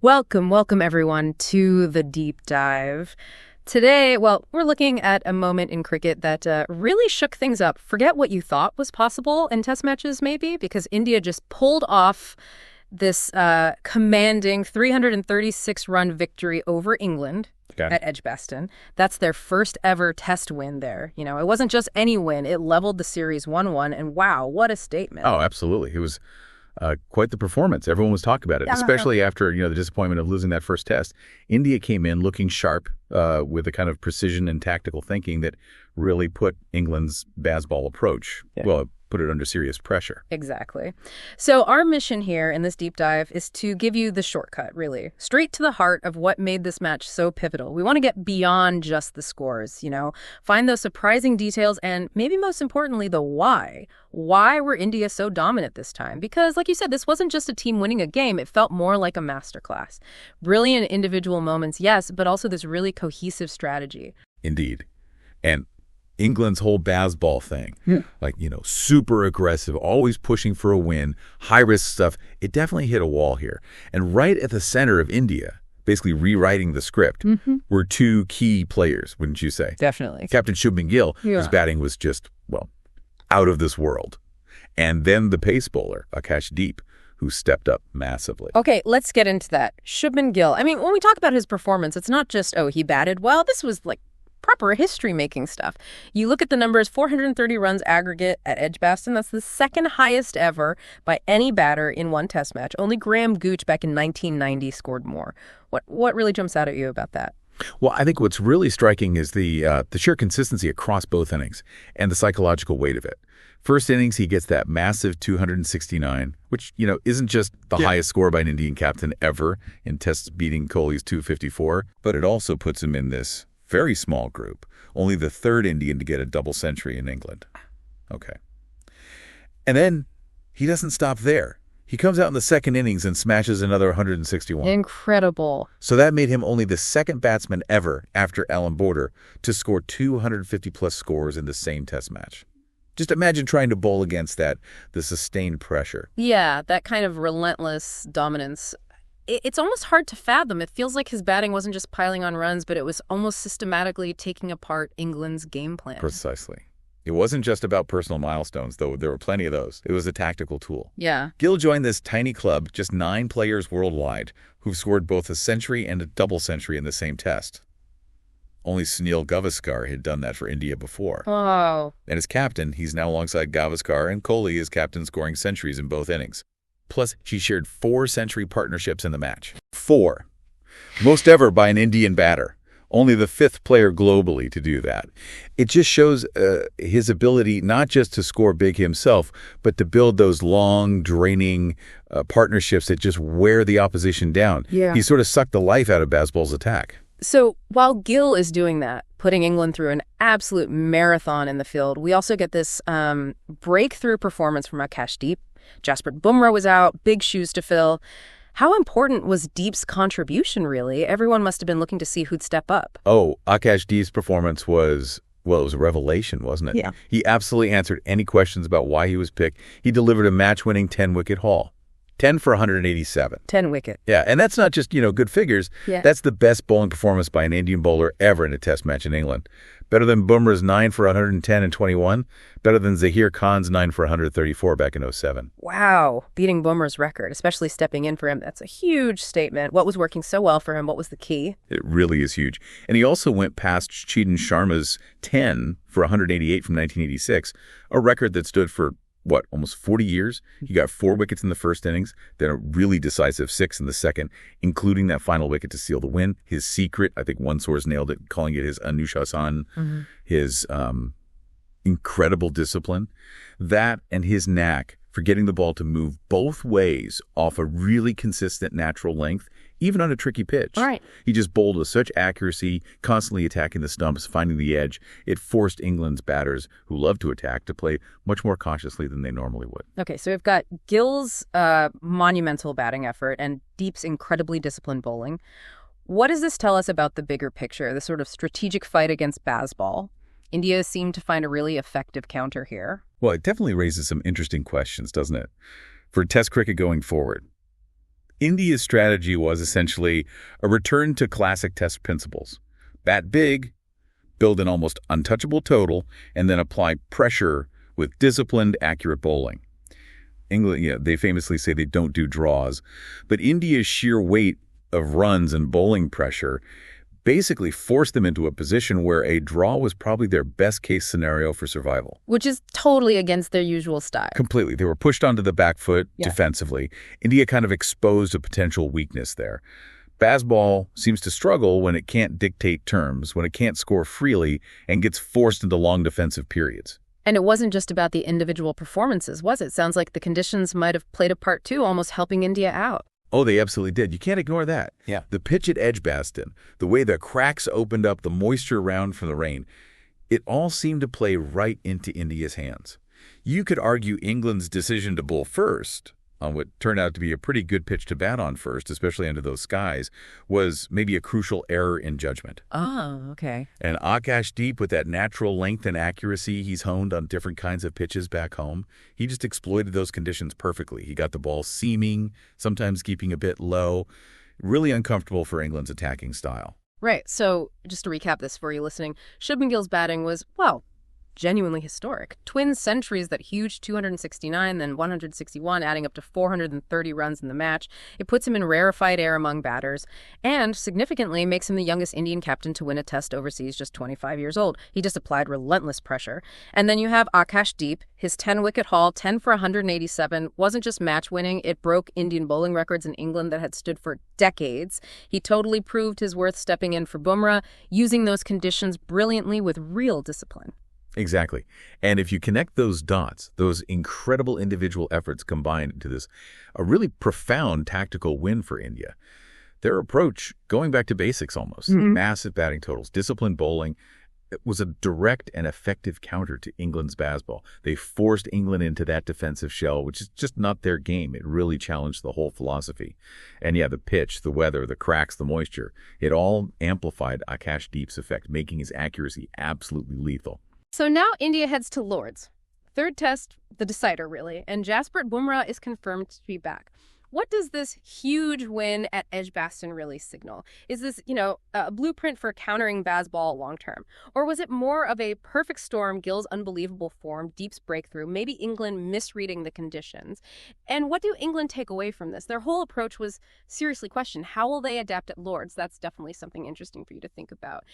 Welcome everyone to the deep dive. Today, we're looking at a moment in cricket that really shook things up. Forget what you thought was possible in test matches, maybe, because India just pulled off this commanding 336-run victory over England at Edgbaston. That's their first ever test win there. You know, it wasn't just any win. It leveled the series 1-1, and wow, what a statement. Oh, absolutely. It was quite the performance. Everyone was talking about it, especially after, the disappointment of losing that first test. India came in looking sharp with a kind of precision and tactical thinking that really put England's baseball approach, put it under serious pressure. Exactly. So our mission here in this deep dive is to give you the shortcut, really, straight to the heart of what made this match so pivotal. We want to get beyond just the scores, find those surprising details and maybe most importantly, the why. Why were India so dominant this time? Because like you said, this wasn't just a team winning a game. It felt more like a masterclass. Brilliant individual moments, yes, but also this really cohesive strategy. Indeed. And England's whole baseball thing, super aggressive, always pushing for a win, high-risk stuff, it definitely hit a wall here. And right at the center of India, basically rewriting the script, were two key players, wouldn't you say? Definitely. Captain Shubman Gill, whose batting was just, out of this world. And then the pace bowler, Akashdeep, who stepped up massively. Okay, let's get into that. Shubman Gill. I mean, when we talk about his performance, it's not just, he batted well. This was like proper history-making stuff. You look at the numbers, 430 runs aggregate at Edgbaston. That's the second highest ever by any batter in one test match. Only Graham Gooch back in 1990 scored more. What really jumps out at you about that? Well, I think what's really striking is the sheer consistency across both innings and the psychological weight of it. First innings, he gets that massive 269, which, isn't just the highest score by an Indian captain ever in tests beating Kohli's 254, but it also puts him in this very small group, only the third Indian to get a double century in England. Okay. And then he doesn't stop there. He comes out in the second innings and smashes another 161. Incredible. So that made him only the second batsman ever after Alan Border to score 250-plus scores in the same test match. Just imagine trying to bowl against the sustained pressure. Yeah, that kind of relentless dominance. It's almost hard to fathom. It feels like his batting wasn't just piling on runs, but it was almost systematically taking apart England's game plan. Precisely. It wasn't just about personal milestones, though there were plenty of those. It was a tactical tool. Yeah. Gill joined this tiny club, just 9 players worldwide, who've scored both a century and a double century in the same test. Only Sunil Gavaskar had done that for India before. Oh. And as captain, he's now alongside Gavaskar and Kohli as captain, scoring centuries in both innings. Plus, she shared 4 century partnerships in the match. 4. Most ever by an Indian batter. Only the 5th player globally to do that. It just shows his ability not just to score big himself, but to build those long, draining partnerships that just wear the opposition down. Yeah. He sort of sucked the life out of baseball's attack. So while Gill is doing that, putting England through an absolute marathon in the field, we also get this breakthrough performance from Akashdeep. Jasprit Bumrah was out, big shoes to fill. How important was Deep's contribution, really? Everyone must have been looking to see who'd step up. Oh, Akashdeep's performance was, it was a revelation, wasn't it? Yeah. He absolutely answered any questions about why he was picked. He delivered a match-winning 10-wicket haul. 10 for 187. 10 wicket. Yeah, and that's not just, good figures. Yeah. That's the best bowling performance by an Indian bowler ever in a test match in England. Better than Bumrah's 9 for 110 and 21. Better than Zaheer Khan's 9 for 134 back in 07. Wow. Beating Bumrah's record, especially stepping in for him. That's a huge statement. What was working so well for him? What was the key? It really is huge. And he also went past Chetan Sharma's 10 for 188 from 1986, a record that stood for almost 40 years? He got 4 wickets in the first innings, then a really decisive 6 in the second, including that final wicket to seal the win. His secret, I think one source nailed it, calling it his Anushasan, his incredible discipline. That and his knack for getting the ball to move both ways off a really consistent natural length, even on a tricky pitch. All right. He just bowled with such accuracy, constantly attacking the stumps, finding the edge. It forced England's batters, who love to attack, to play much more cautiously than they normally would. Okay, so we've got Gill's monumental batting effort and Deep's incredibly disciplined bowling. What does this tell us about the bigger picture, the sort of strategic fight against baseball? India seemed to find a really effective counter here. Well, it definitely raises some interesting questions, doesn't it? For Test cricket going forward, India's strategy was essentially a return to classic test principles. Bat big, build an almost untouchable total, and then apply pressure with disciplined, accurate bowling. England, they famously say they don't do draws, but India's sheer weight of runs and bowling pressure basically forced them into a position where a draw was probably their best case scenario for survival. Which is totally against their usual style. Completely. They were pushed onto the back foot defensively. India kind of exposed a potential weakness there. Baseball seems to struggle when it can't dictate terms, when it can't score freely, and gets forced into long defensive periods. And it wasn't just about the individual performances, was it? Sounds like the conditions might have played a part too, almost helping India out. Oh, they absolutely did. You can't ignore that. Yeah. The pitch at Edgbaston, the way the cracks opened up, the moisture around from the rain, it all seemed to play right into India's hands. You could argue England's decision to bowl first, on what turned out to be a pretty good pitch to bat on first, especially under those skies, was maybe a crucial error in judgment. Oh, okay. And Akash Deep, with that natural length and accuracy he's honed on different kinds of pitches back home, he just exploited those conditions perfectly. He got the ball seaming, sometimes keeping a bit low, really uncomfortable for England's attacking style. Right. So just to recap this for you listening, Shubman Gill's batting was, well, genuinely historic. Twin centuries, that huge 269, then 161, adding up to 430 runs in the match. It puts him in rarefied air among batters, and significantly makes him the youngest Indian captain to win a test overseas, just 25 years old. He just applied relentless pressure. And then you have Akash Deep, his 10-wicket haul, 10 for 187, wasn't just match-winning, it broke Indian bowling records in England that had stood for decades. He totally proved his worth stepping in for Bumrah, using those conditions brilliantly with real discipline. Exactly. And if you connect those dots, those incredible individual efforts combined into this, a really profound tactical win for India. Their approach, going back to basics almost, massive batting totals, disciplined bowling, it was a direct and effective counter to England's baseball. They forced England into that defensive shell, which is just not their game. It really challenged the whole philosophy. And yeah, the pitch, the weather, the cracks, the moisture, it all amplified Akash Deep's effect, making his accuracy absolutely lethal. So now India heads to Lord's. Third test, the decider, really, and Jasprit Bumrah is confirmed to be back. What does this huge win at Edgbaston really signal? Is this, a blueprint for countering baseball long term? Or was it more of a perfect storm, Gill's unbelievable form, Deep's breakthrough, maybe England misreading the conditions? And what do England take away from this? Their whole approach was seriously questioned. How will they adapt at Lord's? That's definitely something interesting for you to think about.